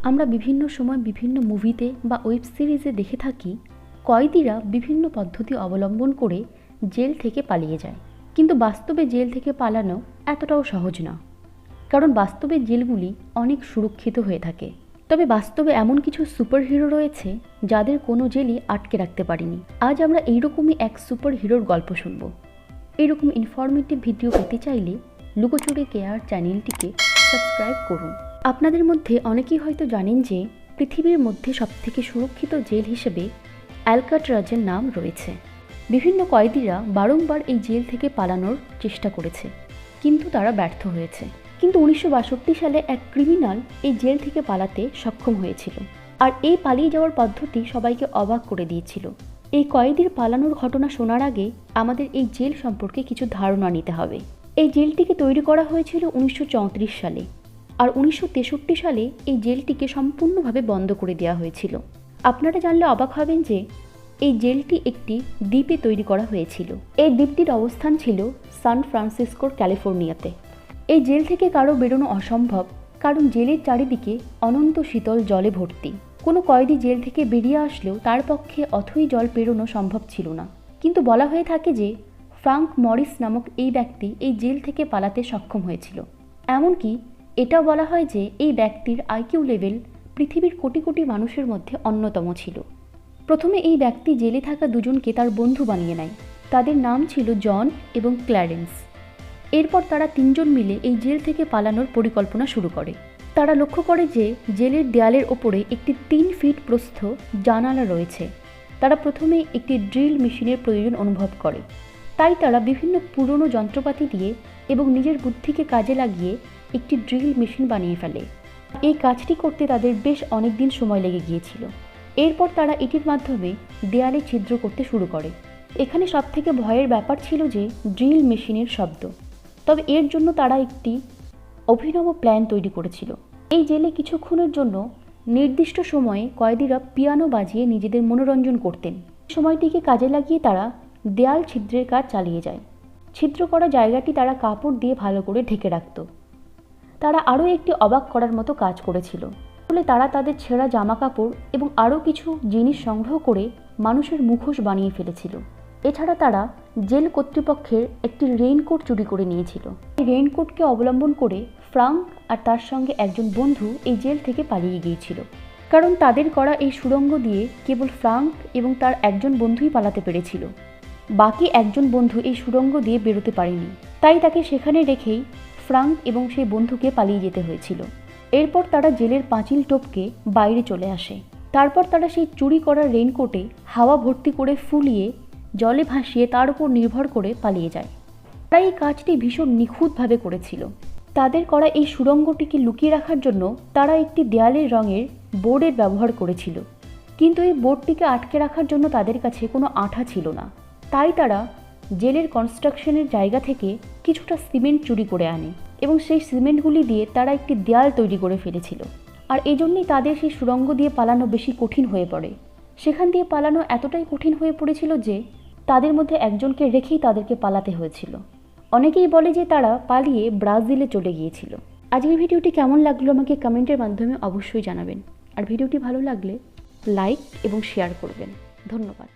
আমরা বিভিন্ন সময় বিভিন্ন মুভিতে বা ওয়েব সিরিজে দেখে থাকি কয়েদিরা বিভিন্ন পদ্ধতি অবলম্বন করে জেল থেকে পালিয়ে যায়, কিন্তু বাস্তবে জেল থেকে পালানো এতটাও সহজ না, কারণ বাস্তবে জেলগুলি অনেক সুরক্ষিত হয়ে থাকে। তবে বাস্তবে এমন কিছু সুপার হিরো রয়েছে যাদের কোনো জেলই আটকে রাখতে পারেনি। আজ আমরা এইরকমই এক সুপার হিরোর গল্প শুনব। এইরকম ইনফরমেটিভ ভিডিও পেতে চাইলে লুকোচুরি কেয়ার চ্যানেলটিকে সাবস্ক্রাইব করুন। আপনাদের মধ্যে অনেকেই হয়তো জানেন যে পৃথিবীর মধ্যে সবথেকে সুরক্ষিত জেল হিসেবে অ্যালকাট্রাজের নাম রয়েছে। বিভিন্ন কয়েদিরা বারংবার এই জেল থেকে পালানোর চেষ্টা করেছে, কিন্তু তারা ব্যর্থ হয়েছে। কিন্তু 1962 সালে এক ক্রিমিনাল এই জেল থেকে পালাতে সক্ষম হয়েছিল, আর এই পালিয়ে যাওয়ার পদ্ধতি সবাইকে অবাক করে দিয়েছিল। এই কয়েদির পালানোর ঘটনা শোনার আগে আমাদের এই জেল সম্পর্কে কিছু ধারণা নিতে হবে। এই জেলটিকে তৈরি করা হয়েছিল 1934 সালে, আর 1963 সালে এই জেলটিকে সম্পূর্ণভাবে বন্ধ করে দেওয়া হয়েছিল। আপনারা জানলে অবাক হবেন যে এই জেলটি একটি দ্বীপে তৈরি করা হয়েছিল। এই দ্বীপটির অবস্থান ছিল সান ফ্রান্সিসকোর ক্যালিফোর্নিয়াতে। এই জেল থেকে কারো বেরোনো অসম্ভব, কারণ জেলের চারিদিকে অনন্ত শীতল জলে ভর্তি। কোনো কয়েদি জেল থেকে বেরিয়ে আসলেও তার পক্ষে অথই জল পেরোনো সম্ভব ছিল না। কিন্তু বলা হয়ে থাকে যে ফ্রাঙ্ক মরিস নামক এই ব্যক্তি এই জেল থেকে পালাতে সক্ষম হয়েছিল। এমনকি এটাও বলা হয় যে এই ব্যক্তির আইকিউ লেভেল পৃথিবীর কোটি কোটি মানুষের মধ্যে অন্যতম ছিল। প্রথমে এই ব্যক্তি জেলে থাকা দুজনকে তার বন্ধু বানিয়ে নেয়। তাদের নাম ছিল জন এবং ক্ল্যারেন্স। এরপর তারা তিনজন মিলে এই জেল থেকে পালানোর পরিকল্পনা শুরু করে। তারা লক্ষ্য করে যে জেলের দেয়ালের ওপরে একটি 3 ফিট প্রস্থ জানালা রয়েছে। তারা প্রথমে একটি ড্রিল মেশিনের প্রয়োজন অনুভব করে, তাই তারা বিভিন্ন পুরনো যন্ত্রপাতি দিয়ে এবং নিজের বুদ্ধিকে কাজে লাগিয়ে একটি ড্রিল মেশিন বানিয়ে ফেলে। এই কাজটি করতে তাদের বেশ অনেক দিন সময় লেগে গিয়েছিল। এরপর তারা এটির মাধ্যমে দেয়ালে ছিদ্র করতে শুরু করে। এখানে সবথেকে ভয়ের ব্যাপার ছিল যে ড্রিল মেশিনের শব্দ। তবে এর জন্য তারা একটি অভিনব প্ল্যান তৈরি করেছিল। এই জেলে কিছুক্ষণের জন্য নির্দিষ্ট সময়ে কয়েদিরা পিয়ানো বাজিয়ে নিজেদের মনোরঞ্জন করতেন। সময়টিকে কাজে লাগিয়ে তারা দেয়াল ছিদ্রের কাজ চালিয়ে যায়। ছিদ্র করা জায়গাটি তারা কাপড় দিয়ে ভালো করে ঢেকে রাখত। তারা আরও একটি অবাক করার মতো কাজ করেছিল। ফলে তারা তাদের ছেঁড়া জামা কাপড় এবং আরও কিছু জিনিস সংগ্রহ করে মানুষের মুখোশ বানিয়ে ফেলেছিল। এছাড়া তারা জেল কর্তৃপক্ষের একটি রেইনকোট চুরি করে নিয়েছিল। এই রেইনকোটকে অবলম্বন করে ফ্রাঙ্ক আর তার সঙ্গে একজন বন্ধু এই জেল থেকে পালিয়ে গিয়েছিল, কারণ তাদের করা এই সুড়ঙ্গ দিয়ে কেবল ফ্রাঙ্ক এবং তার একজন বন্ধুই পালাতে পেরেছিল। বাকি একজন বন্ধু এই সুড়ঙ্গ দিয়ে বেরোতে পারেনি, তাই তাকে সেখানে রেখেই ফ্রাঙ্ক এবং সেই বন্ধুকে পালিয়ে যেতে হয়েছিল। এরপর তারা জেলের পাঁচিল টপকে বাইরে চলে আসে। তারপর তারা সেই চুরি করা রেইনকোটে হাওয়া ভর্তি করে ফুলিয়ে জলে ভাসিয়ে তার উপর নির্ভর করে পালিয়ে যায়। তাই এই কাজটি ভীষণ নিখুঁতভাবে করেছিল। তাদের করা এই সুড়ঙ্গটিকে লুকিয়ে রাখার জন্য তারা একটি দেয়ালের রঙের বোর্ডের ব্যবহার করেছিল, কিন্তু এই বোর্ডটিকে আটকে রাখার জন্য তাদের কাছে কোনো আঠা ছিল না। তাই তারা জেলের কনস্ট্রাকশনের জায়গা থেকে কিছুটা সিমেন্ট চুরি করে আনে এবং সেই সিমেন্টগুলি দিয়ে তারা একটি দেয়াল তৈরি করে ফেলেছিল। আর এই জন্যই তাদের সেই সুড়ঙ্গ দিয়ে পালানো বেশি কঠিন হয়ে পড়ে। সেখান দিয়ে পালানো এতটাই কঠিন হয়ে পড়েছিল যে তাদের মধ্যে একজনকে রেখেই তাদেরকে পালাতে হয়েছিল। অনেকেই বলে যে তারা পালিয়ে ব্রাজিলে চলে গিয়েছিল। আজকের ভিডিওটি কেমন লাগলো আমাকে কমেন্টের মাধ্যমে অবশ্যই জানাবেন। আর ভিডিওটি ভালো লাগলে লাইক এবং শেয়ার করবেন। ধন্যবাদ।